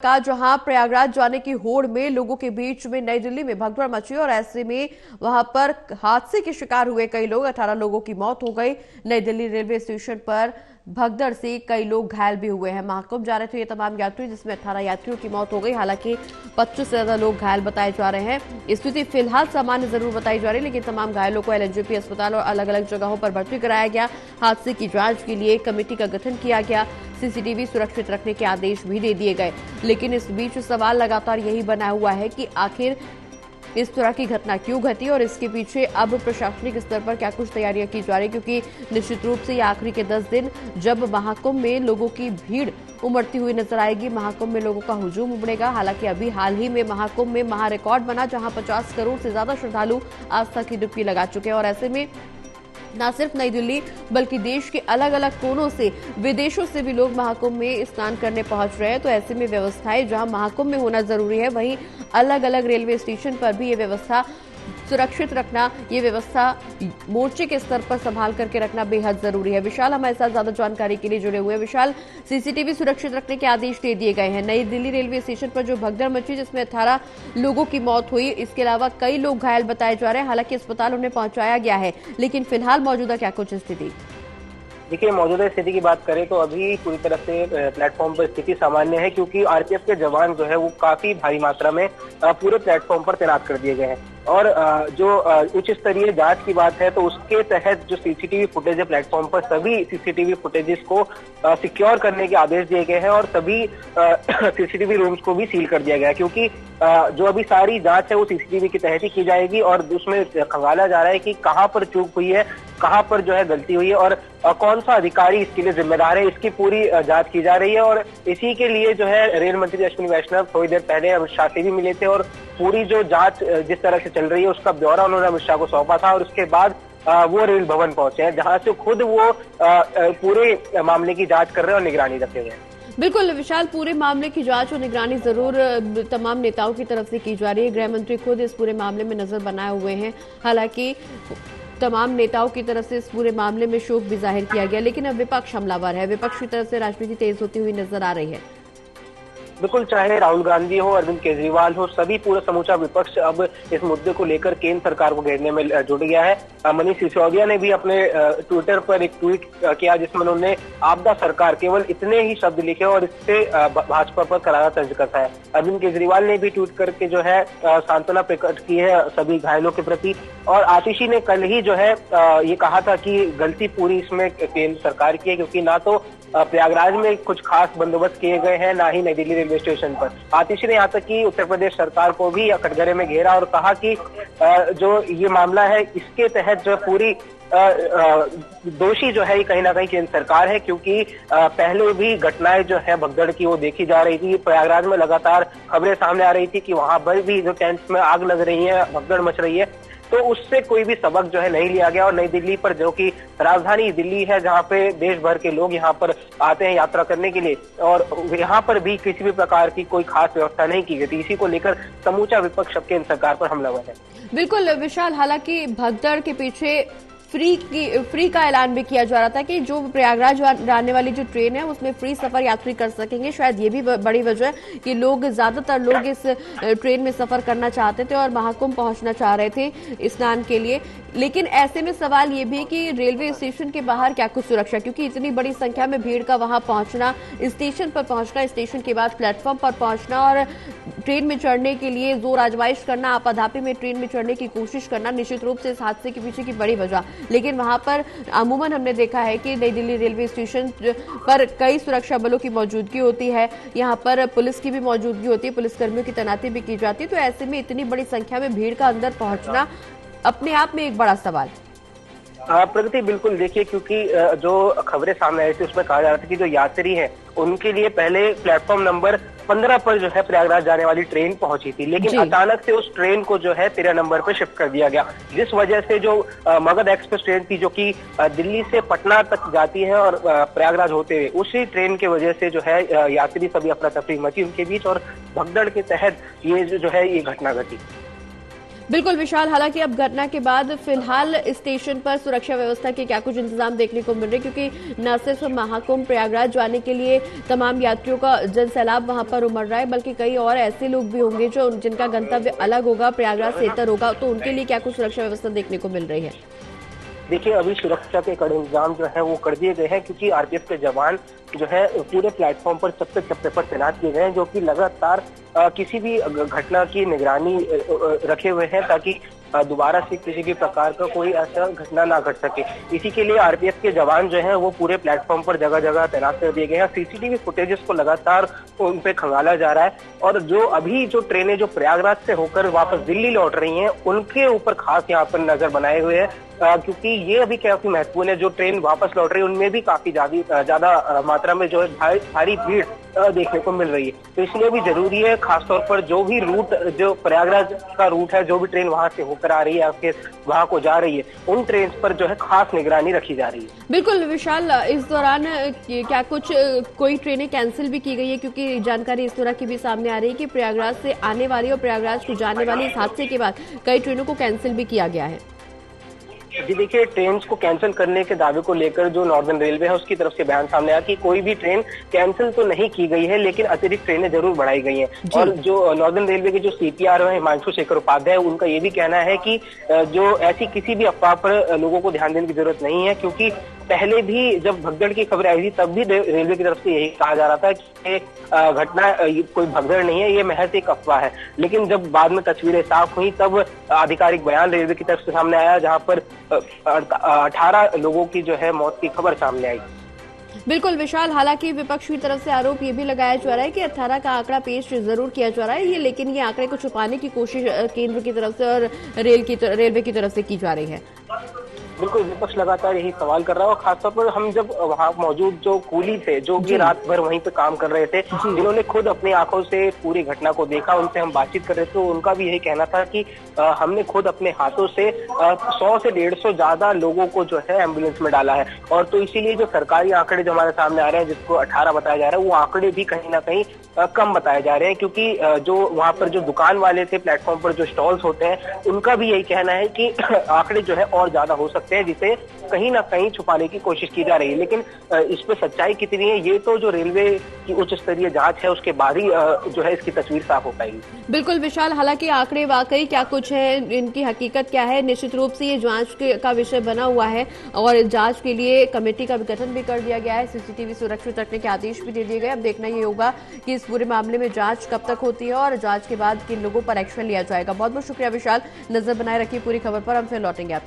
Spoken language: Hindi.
का जहां प्रयागराज जाने की होड़ में लोगों के बीच में नई दिल्ली में भगदड़ मची और ऐसे में वहां पर हादसे के शिकार हुए कई लोग। 18 लोगों की मौत हो गई। नई दिल्ली रेलवे स्टेशन पर भगदड़ से कई लोग घायल भी हुए हैं। महाकुंभ जा रहे थे ये तमाम यात्री, जिसमें 18 यात्रियों की मौत हो गई। हालांकि 25 से ज्यादा लोग घायल बताए जा रहे हैं। स्थिति फिलहाल सामान्य जरूर बताई जा रही है, लेकिन तमाम घायलों को एलएनजेपी अस्पताल और अलग अलग जगहों पर भर्ती कराया गया। हादसे की जांच के लिए कमेटी का गठन किया गया। सीसीटीवी सुरक्षित रखने के आदेश भी दे दिए गए। लेकिन इस बीच सवाल लगातार यही बना हुआ है कि आखिर इस तरह की घटना क्यों घटी और इसके पीछे अब प्रशासनिक स्तर पर क्या कुछ तैयारियां की जा रही, क्योंकि निश्चित रूप से ये आखिरी के 10 दिन जब महाकुंभ में लोगों की भीड़ उमड़ती हुई नजर आएगी। महाकुंभ में लोगों का हुजूम उमड़ेगा। हालांकि अभी हाल ही में महाकुंभ में महा रिकॉर्ड बना, जहां 50 करोड़ से ज्यादा श्रद्धालु आस्था की डुबकी लगा चुके हैं। और ऐसे में न सिर्फ नई दिल्ली बल्कि देश के अलग अलग कोनों से, विदेशों से भी लोग महाकुंभ में स्नान करने पहुंच रहे हैं। तो ऐसे में व्यवस्थाएं जहां महाकुंभ में होना जरूरी है, वहीं अलग अलग रेलवे स्टेशन पर भी ये व्यवस्था सुरक्षित रखना, ये व्यवस्था मोर्चे के स्तर पर संभाल करके रखना बेहद जरूरी है। विशाल हमारे साथ ज्यादा जानकारी के लिए जुड़े हुए हैं। विशाल, सीसीटीवी सुरक्षित रखने के आदेश दे दिए गए हैं। नई दिल्ली रेलवे स्टेशन पर जो भगदड़ मची जिसमें 18 लोगों की मौत हुई, इसके अलावा कई लोग घायल बताए जा रहे हैं। हालांकि अस्पताल उन्हें पहुंचाया गया है, लेकिन फिलहाल मौजूदा क्या कुछ स्थिति? देखिए, मौजूदा स्थिति की बात करें तो अभी पूरी तरह से प्लेटफॉर्म पर स्थिति सामान्य है, क्योंकि आरपीएफ के जवान जो है वो काफी भारी मात्रा में पूरे प्लेटफॉर्म पर तैनात कर दिए गए हैं। और जो उच्च स्तरीय जांच की बात है तो उसके तहत जो सीसीटीवी फुटेज है प्लेटफॉर्म पर, सभी सीसीटीवी फुटेजेस को सिक्योर करने के आदेश दिए गए हैं और सभी सीसीटीवी रूम्स को भी सील कर दिया गया है, क्योंकि जो अभी सारी जांच है वो सीसीटीवी के तहत ही की जाएगी और उसमें खंगाला जा रहा है कि कहां पर चूक हुई है, कहां पर जो है गलती हुई है और कौन सा अधिकारी इसके लिए जिम्मेदार है, इसकी पूरी जांच की जा रही है। और इसी के लिए जो है रेल मंत्री अश्विनी वैष्णव थोड़ी देर पहले अमित शाह से भी मिले थे और पूरी जो जांच जिस तरह से चल रही है उसका ब्यौरा उन्होंने अमित शाह को सौंपा था। और उसके बाद वो रेल भवन पहुंचे हैं, जहां से खुद वो पूरे मामले की जांच कर रहे हैं और निगरानी रखे हुए हैं। बिल्कुल विशाल, पूरे मामले की जांच और निगरानी जरूर तमाम नेताओं की तरफ से की जा रही है। गृह मंत्री खुद इस पूरे मामले में नजर बनाए हुए हैं। हालांकि तमाम नेताओं की तरफ से इस पूरे मामले में शोक भी जाहिर किया गया, लेकिन अब विपक्ष हमलावर है। विपक्ष की तरफ से राजनीति तेज होती हुई नजर आ रही है। बिल्कुल, चाहे राहुल गांधी हो, अरविंद केजरीवाल हो, सभी पूरा समूचा विपक्ष अब इस मुद्दे को लेकर केंद्र सरकार को घेरने में जुट गया है। मनीष सिसोदिया ने भी अपने ट्विटर पर एक ट्वीट किया जिसमें उन्होंने आपदा सरकार, केवल इतने ही शब्द लिखे और इससे भाजपा पर करारा तंज कसा है। अरविंद केजरीवाल ने भी ट्वीट करके जो है सांत्वना प्रकट की है सभी घायलों के प्रति। और आतिशी ने कल ही जो है ये कहा था कि गलती पूरी इसमें केंद्र सरकार की है, क्योंकि ना तो प्रयागराज में कुछ खास बंदोबस्त किए गए हैं, ना ही नई दिल्ली रेलवे स्टेशन पर। आतिशी ने यहाँ तक कि उत्तर प्रदेश सरकार को भी कटघरे में घेरा और कहा कि जो ये मामला है इसके तहत जो पूरी दोषी जो है ये कहीं ना कहीं केंद्र सरकार है, क्योंकि पहले भी घटनाएं जो है भगदड़ की वो देखी जा रही थी। प्रयागराज में लगातार खबरें सामने आ रही थी कि वहां पर भी जो टेंट्स में आग लग रही है, भगदड़ मच रही है, तो उससे कोई भी सबक जो है नहीं लिया गया। और नई दिल्ली पर, जो कि राजधानी दिल्ली है, जहां पे देश भर के लोग यहाँ पर आते हैं यात्रा करने के लिए, और यहाँ पर भी किसी भी प्रकार की कोई खास व्यवस्था नहीं की गई थी। इसी को लेकर समूचा विपक्ष अब केंद्र सरकार पर हमलावर है। बिल्कुल विशाल, हालांकि भगदड़ के पीछे फ्री का ऐलान भी किया जा रहा था कि जो प्रयागराज आने वाली जो ट्रेन है उसमें फ्री सफर यात्री कर सकेंगे। शायद ये भी बड़ी वजह है कि ज्यादातर लोग इस ट्रेन में सफर करना चाहते थे और महाकुंभ पहुंचना चाह रहे थे स्नान के लिए। लेकिन ऐसे में सवाल ये भी कि रेलवे स्टेशन के बाहर क्या कुछ सुरक्षा, क्योंकि इतनी बड़ी संख्या में भीड़ का वहां पहुंचना, स्टेशन पर पहुंचना, स्टेशन के बाद प्लेटफॉर्म पर पहुंचना और ट्रेन में चढ़ने के लिए जोर आजमाइश करना, आपाधापी में ट्रेन में चढ़ने की कोशिश करना, निश्चित रूप से इस हादसे के पीछे की बड़ी वजह। लेकिन वहां पर अमूमन हमने देखा है कि नई दिल्ली रेलवे स्टेशन पर कई सुरक्षा बलों की मौजूदगी होती है, यहाँ पर पुलिस की भी मौजूदगी होती है, पुलिसकर्मियों की तैनाती भी की जाती है। तो ऐसे में इतनी बड़ी संख्या में भीड़ का अंदर पहुंचना अपने आप में एक बड़ा सवाल। प्रगति, बिल्कुल देखिए, क्योंकि जो खबरें सामने आई थी उसमें कहा जा रहा था कि जो यात्री हैं उनके लिए पहले प्लेटफॉर्म नंबर 15 पर जो है प्रयागराज जाने वाली ट्रेन पहुंची थी, लेकिन अचानक से उस ट्रेन को जो है 13 नंबर पर शिफ्ट कर दिया गया, जिस वजह से जो मगध एक्सप्रेस ट्रेन थी, जो कि दिल्ली से पटना तक जाती है और प्रयागराज होते हुए, उसी ट्रेन की वजह से जो है यात्री सभी अफरा तफरी मची उनके बीच और भगदड़ के तहत ये जो है ये घटना घटी। बिल्कुल विशाल, हालांकि अब घटना के बाद फिलहाल स्टेशन पर सुरक्षा व्यवस्था के क्या कुछ इंतजाम देखने को मिल रहे, क्योंकि न सिर्फ महाकुंभ प्रयागराज जाने के लिए तमाम यात्रियों का जनसैलाब वहां पर उमड़ रहा है, बल्कि कई और ऐसे लोग भी होंगे जो जिनका गंतव्य अलग होगा, प्रयागराज से इतर होगा, तो उनके लिए क्या कुछ सुरक्षा व्यवस्था देखने को मिल रही है? देखिए, अभी सुरक्षा के कड़े इंतजाम जो है वो कर दिए गए हैं, क्योंकि आरपीएफ के जवान जो है पूरे प्लेटफॉर्म पर चप्पे चप्पे पर तैनात किए गए हैं, जो कि लगातार किसी भी घटना की निगरानी रखे हुए हैं, ताकि दोबारा से किसी भी प्रकार का कोई ऐसा घटना ना घट सके। इसी के लिए आरपीएफ के जवान जो हैं वो पूरे प्लेटफॉर्म पर जगह जगह तैनात कर दिए गए हैं। सीसीटीवी फुटेजेस को लगातार उन पे खंगाला जा रहा है, और जो अभी जो ट्रेनें जो प्रयागराज से होकर वापस दिल्ली लौट रही हैं उनके ऊपर खास यहाँ पर नजर बनाए हुए हैं, क्योंकि ये अभी काफी महत्वपूर्ण है। जो ट्रेन वापस लौट रही है उनमें भी काफी ज्यादा मात्रा में जो है भारी भीड़ देखने को मिल रही है, तो इसलिए भी जरूरी है, खासतौर पर जो भी रूट, जो प्रयागराज का रूट है, जो भी ट्रेन वहां से होकर आ रही है या फिर वहां को जा रही है, उन ट्रेन पर जो है खास निगरानी रखी जा रही है। बिल्कुल विशाल, इस दौरान क्या कुछ कोई ट्रेनें कैंसिल भी की गई है, क्योंकि जानकारी इस तरह की भी सामने आ रही है कि प्रयागराज से आने वाली और प्रयागराज को जाने वाली इस हादसे के बाद कई ट्रेनों को कैंसिल भी किया गया है। जी देखिए, ट्रेन को कैंसिल करने के दावे को लेकर जो नॉर्दर्न रेलवे है उसकी तरफ से बयान सामने आया कि कोई भी ट्रेन कैंसिल तो नहीं की गई है, लेकिन अतिरिक्त ट्रेनें जरूर बढ़ाई गई हैं। और जो नॉर्दर्न रेलवे के जो सीपीआर है हिमांशु शेखर उपाध्याय, उनका ये भी कहना है कि जो ऐसी किसी भी अफवाह पर लोगों को ध्यान देने की जरूरत नहीं है, क्योंकि पहले भी जब भगदड़ की खबर आई थी तब भी रेलवे की तरफ से यही कहा जा रहा था कि घटना कोई भगदड़ नहीं है, ये महज एक अफवाह है। लेकिन जब बाद में तस्वीरें साफ हुई तब आधिकारिक बयान रेलवे की तरफ से सामने आया, जहां पर 18 लोगों की जो है मौत की खबर सामने आई। बिल्कुल विशाल, हालांकि विपक्ष की तरफ से आरोप ये भी लगाया जा रहा है कि 18 का आंकड़ा पेश जरूर किया जा रहा है, ये लेकिन ये आंकड़े को छुपाने की कोशिश केंद्र की तरफ से और रेलवे की तरफ से की जा रही है। बिल्कुल, विपक्ष लगातार यही सवाल कर रहा है, और खासतौर पर हम जब वहाँ मौजूद जो कूली थे, जो कि रात भर वहीं पे काम कर रहे थे, जिन्होंने खुद अपनी आंखों से पूरी घटना को देखा, उनसे हम बातचीत कर रहे थे, तो उनका भी यही कहना था कि हमने खुद अपने हाथों से 100 से 150 ज्यादा लोगों को जो है एम्बुलेंस में डाला है। और तो इसीलिए जो सरकारी आंकड़े जो हमारे सामने आ रहे हैं, जिसको 18 बताया जा रहा है, वो आंकड़े भी कहीं ना कहीं कम बताए जा रहे हैं, क्योंकि जो वहां पर जो दुकान वाले थे, प्लेटफॉर्म पर जो स्टॉल्स होते हैं, उनका भी यही कहना है कि आंकड़े जो है और ज्यादा हो सकते हैं, जिसे कहीं ना कहीं छुपाने की कोशिश की जा रही है। लेकिन इस पे सच्चाई कितनी है, ये तो जो रेलवे की उच्च स्तरीय जांच है उसके बाद ही जो है इसकी तस्वीर साफ हो पाएगी। बिल्कुल विशाल, हालांकि आंकड़े वाकई क्या कुछ है, इनकी हकीकत क्या है, निश्चित रूप से ये जांच का विषय बना हुआ है, और जांच के लिए कमेटी का गठन भी कर दिया गया है। सीसीटीवी सुरक्षित रखने के आदेश भी दे दिए गए। अब देखना ये होगा कि इस पूरे मामले में जांच कब तक होती है और जांच के बाद किन लोगों पर एक्शन लिया जाएगा। बहुत बहुत शुक्रिया विशाल, नजर बनाए रखिए पूरी खबर पर, हम फिर लौटेंगे आपके